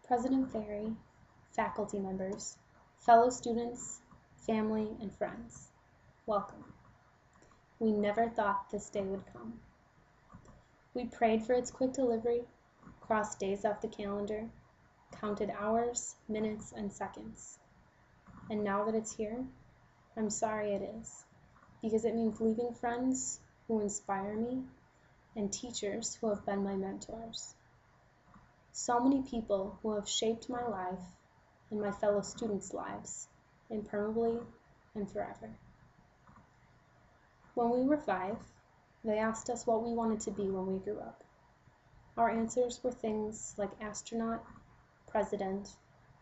President Ferry, faculty members, fellow students, family, and friends, welcome. We never thought this day would come. We prayed for its quick delivery, crossed days off the calendar, counted hours, minutes, and seconds. And now that it's here, I'm sorry it is, because it means leaving friends who inspire me and teachers who have been my mentors. So many people who have shaped my life and my fellow students' lives, impermanently and forever. When we were 5, they asked us what we wanted to be when we grew up. Our answers were things like astronaut, president,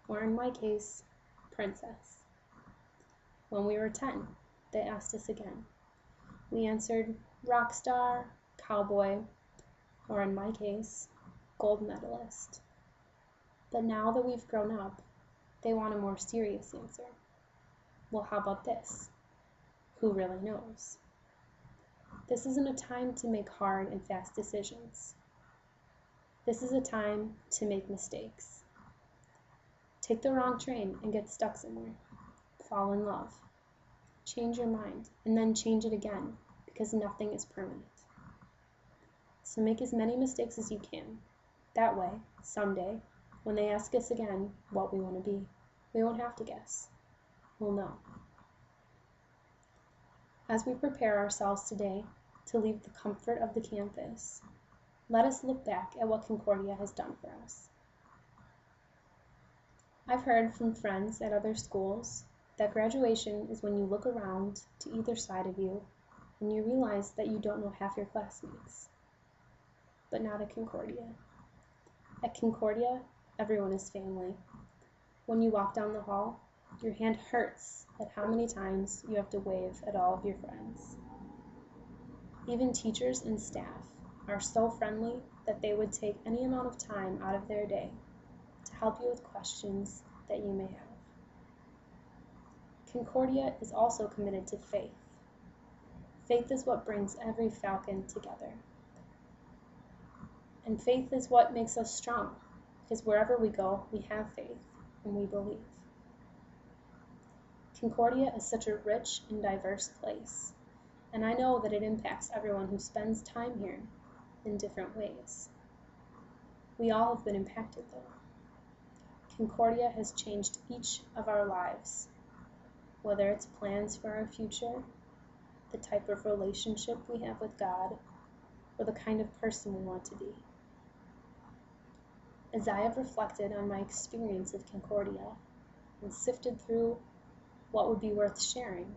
or in my case, princess. When we were 10, they asked us again. We answered rock star, cowboy, or in my case, gold medalist. But now that we've grown up, they want a more serious answer. Well, how about this? Who really knows? This isn't a time to make hard and fast decisions. This is a time to make mistakes. Take the wrong train and get stuck somewhere. Fall in love. Change your mind, and then change it again, because nothing is permanent. So make as many mistakes as you can. That way, someday, when they ask us again what we want to be, we won't have to guess. We'll know. As we prepare ourselves today to leave the comfort of the campus, let us look back at what Concordia has done for us. I've heard from friends at other schools that graduation is when you look around to either side of you and you realize that you don't know half your classmates. But not at Concordia. At Concordia, everyone is family. When you walk down the hall, your hand hurts at how many times you have to wave at all of your friends. Even teachers and staff are so friendly that they would take any amount of time out of their day to help you with questions that you may have. Concordia is also committed to faith. Faith is what brings every Falcon together. And faith is what makes us strong, because wherever we go, we have faith and we believe. Concordia is such a rich and diverse place, and I know that it impacts everyone who spends time here in different ways. We all have been impacted though. Concordia has changed each of our lives, whether it's plans for our future, the type of relationship we have with God, or the kind of person we want to be. As I have reflected on my experience of Concordia and sifted through what would be worth sharing,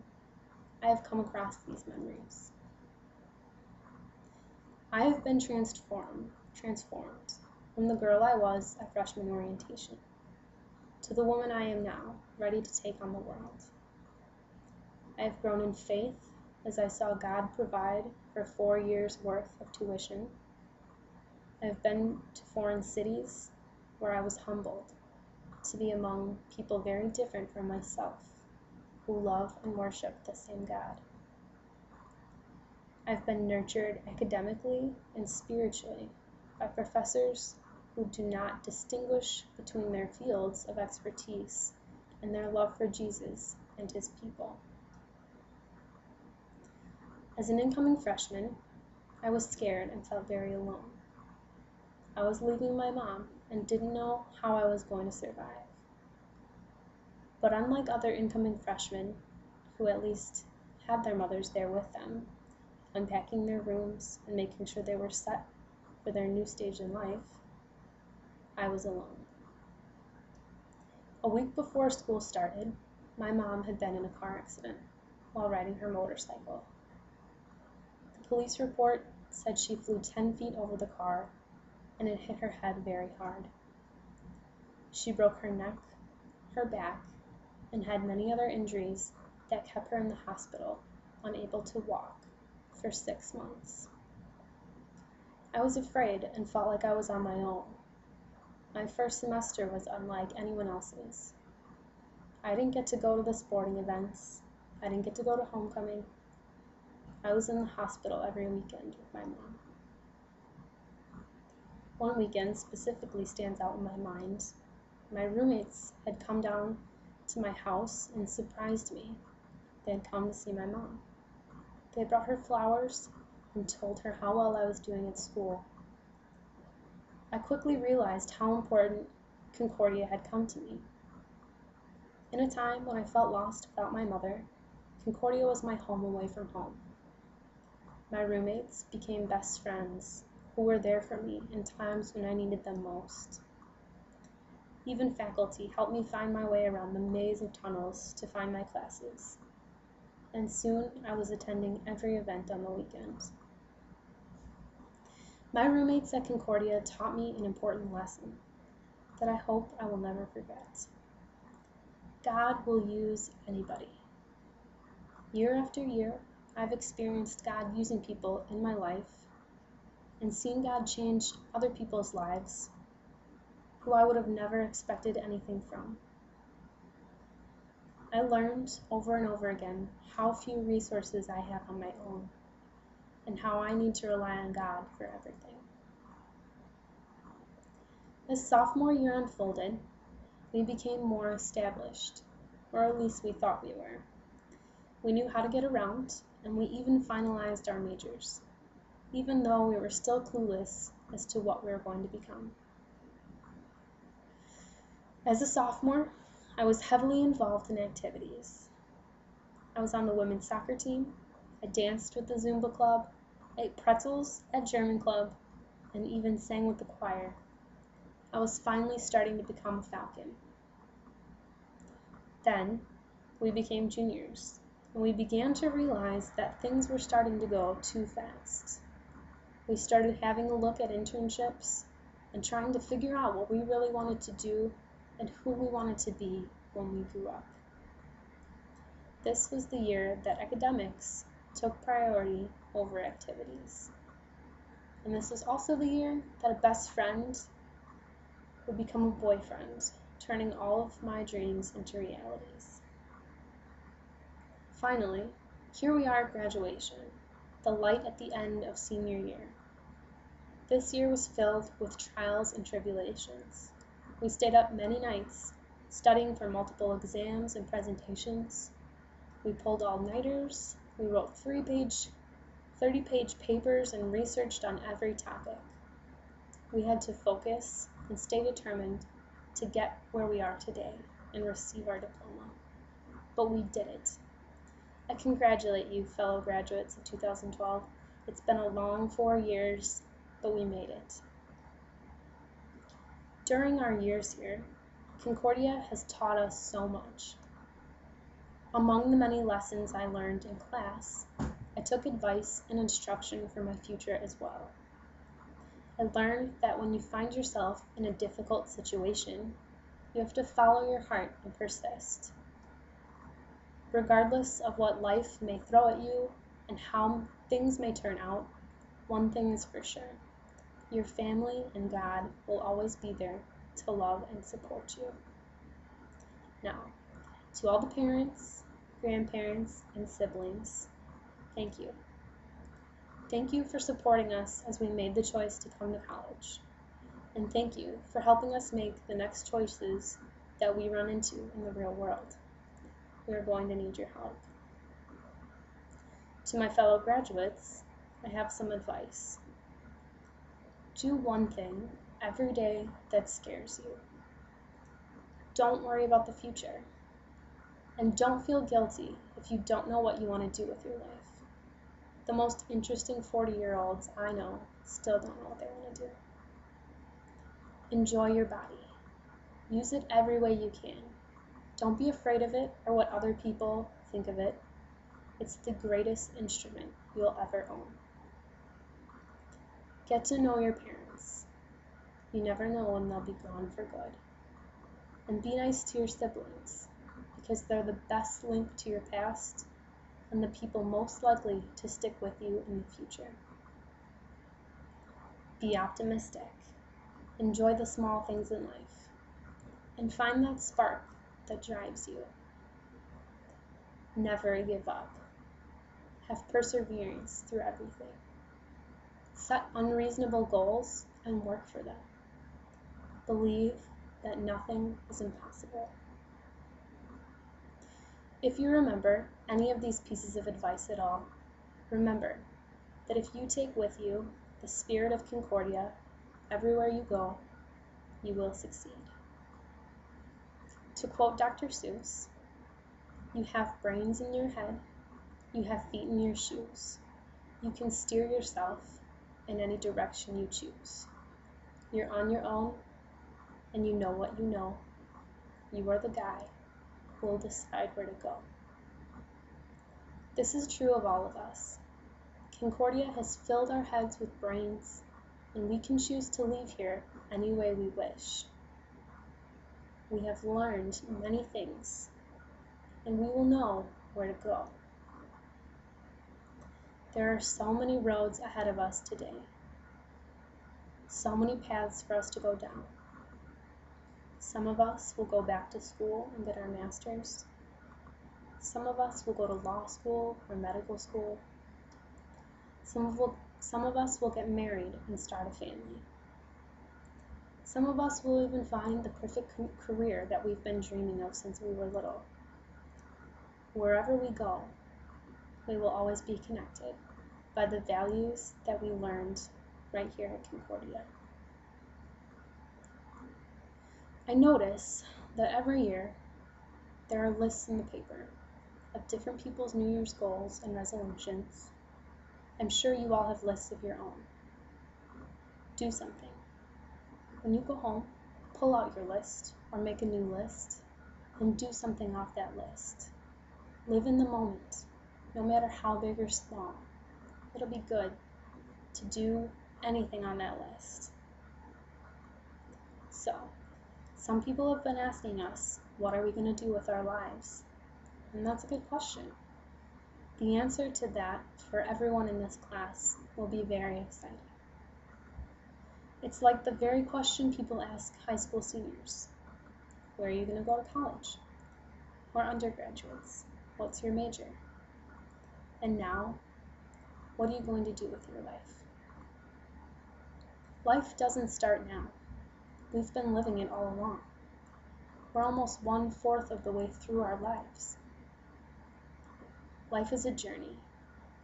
I have come across these memories. I have been transformed from the girl I was at freshman orientation to the woman I am now, ready to take on the world. I have grown in faith as I saw God provide for 4 years' worth of tuition. I have been to foreign cities where I was humbled to be among people very different from myself, who love and worship the same God. I've been nurtured academically and spiritually by professors who do not distinguish between their fields of expertise and their love for Jesus and his people. As an incoming freshman, I was scared and felt very alone. I was leaving my mom and didn't know how I was going to survive. But unlike other incoming freshmen, who at least had their mothers there with them, unpacking their rooms and making sure they were set for their new stage in life, I was alone. A week before school started, my mom had been in a car accident while riding her motorcycle. The police report said she flew 10 feet over the car and it hit her head very hard. She broke her neck, her back, and had many other injuries that kept her in the hospital, unable to walk, for 6 months. I was afraid and felt like I was on my own. My first semester was unlike anyone else's. I didn't get to go to the sporting events. I didn't get to go to homecoming. I was in the hospital every weekend with my mom. One weekend specifically stands out in my mind my roommates had come down to my house and surprised me. They had come to see my mom. They brought her flowers and told her how well I was doing at school. I quickly realized how important Concordia had come to me. In a time when I felt lost without my mother, Concordia was my home away from home. My roommates became best friends who were there for me in times when I needed them most. Even faculty helped me find my way around the maze of tunnels to find my classes. And soon I was attending every event on the weekends. My roommates at Concordia taught me an important lesson that I hope I will never forget. God will use anybody. Year after year, I've experienced God using people in my life and seen God change other people's lives who I would have never expected anything from. I learned over and over again how few resources I have on my own and how I need to rely on God for everything. As sophomore year unfolded, we became more established, or at least we thought we were. We knew how to get around, and we even finalized our majors, even though we were still clueless as to what we were going to become. As a sophomore, I was heavily involved in activities. I was on the women's soccer team, I danced with the Zumba club, ate pretzels at German club, and even sang with the choir. I was finally starting to become a Falcon. Then, we became juniors, and we began to realize that things were starting to go too fast. We started having a look at internships and trying to figure out what we really wanted to do and who we wanted to be when we grew up. This was the year that academics took priority over activities. And this was also the year that a best friend would become a boyfriend, turning all of my dreams into realities. Finally, here we are at graduation, the light at the end of senior year. This year was filled with trials and tribulations. We stayed up many nights, studying for multiple exams and presentations. We pulled all-nighters, we wrote 30-page papers and researched on every topic. We had to focus and stay determined to get where we are today and receive our diploma. But we did it. I congratulate you, fellow graduates of 2012. It's been a long 4 years, but we made it. During our years here, Concordia has taught us so much. Among the many lessons I learned in class, I took advice and instruction for my future as well. I learned that when you find yourself in a difficult situation, you have to follow your heart and persist. Regardless of what life may throw at you and how things may turn out, one thing is for sure. Your family and God will always be there to love and support you. Now, to all the parents, grandparents, and siblings, thank you. Thank you for supporting us as we made the choice to come to college. And thank you for helping us make the next choices that we run into in the real world. We are going to need your help. To my fellow graduates, I have some advice. Do one thing every day that scares you. Don't worry about the future. And don't feel guilty if you don't know what you want to do with your life. The most interesting 40-year-olds I know still don't know what they want to do. Enjoy your body. Use it every way you can. Don't be afraid of it or what other people think of it. It's the greatest instrument you'll ever own. Get to know your parents. You never know when they'll be gone for good. And be nice to your siblings, because they're the best link to your past and the people most likely to stick with you in the future. Be optimistic. Enjoy the small things in life. And find that spark that drives you. Never give up. Have perseverance through everything. Set unreasonable goals and work for them. Believe that nothing is impossible. If you remember any of these pieces of advice at all, remember that if you take with you the spirit of Concordia everywhere you go, you will succeed. To quote Dr. Seuss, "You have brains in your head, you have feet in your shoes. You can steer yourself in any direction you choose. You're on your own, and you know what you know. You are the guy who will decide where to go." This is true of all of us. Concordia has filled our heads with brains, and we can choose to leave here any way we wish. We have learned many things, and we will know where to go. There are so many roads ahead of us today, so many paths for us to go down. Some of us will go back to school and get our masters. Some of us will go to law school or medical school. Some of us will get married and start a family. Some of us will even find the perfect career that we've been dreaming of since we were little. Wherever we go, we will always be connected by the values that we learned right here at Concordia. I notice that every year there are lists in the paper of different people's New Year's goals and resolutions. I'm sure you all have lists of your own. Do something. When you go home, pull out your list or make a new list and do something off that list. Live in the moment, no matter how big or small. It'll be good to do anything on that list. So, some people have been asking us, what are we going to do with our lives? And that's a good question. The answer to that for everyone in this class will be very exciting. It's like the very question people ask high school seniors. Where are you going to go to college? Or undergraduates? What's your major? And now, what are you going to do with your life? Life doesn't start now. We've been living it all along. We're almost 1/4 of the way through our lives. Life is a journey,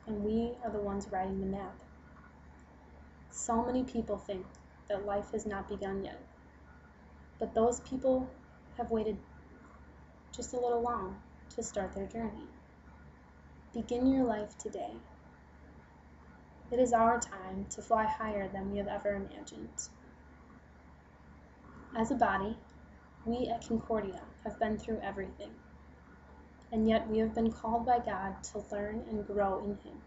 and we are the ones writing the map. So many people think that life has not begun yet, but those people have waited just a little long to start their journey. Begin your life today. It is our time to fly higher than we have ever imagined. As a body, we at Concordia have been through everything, and yet we have been called by God to learn and grow in Him,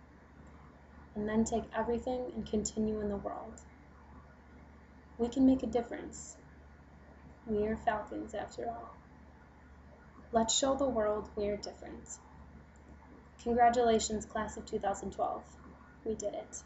and then take everything and continue in the world. We can make a difference. We are Falcons after all. Let's show the world we are different. Congratulations, class of 2012. We did it.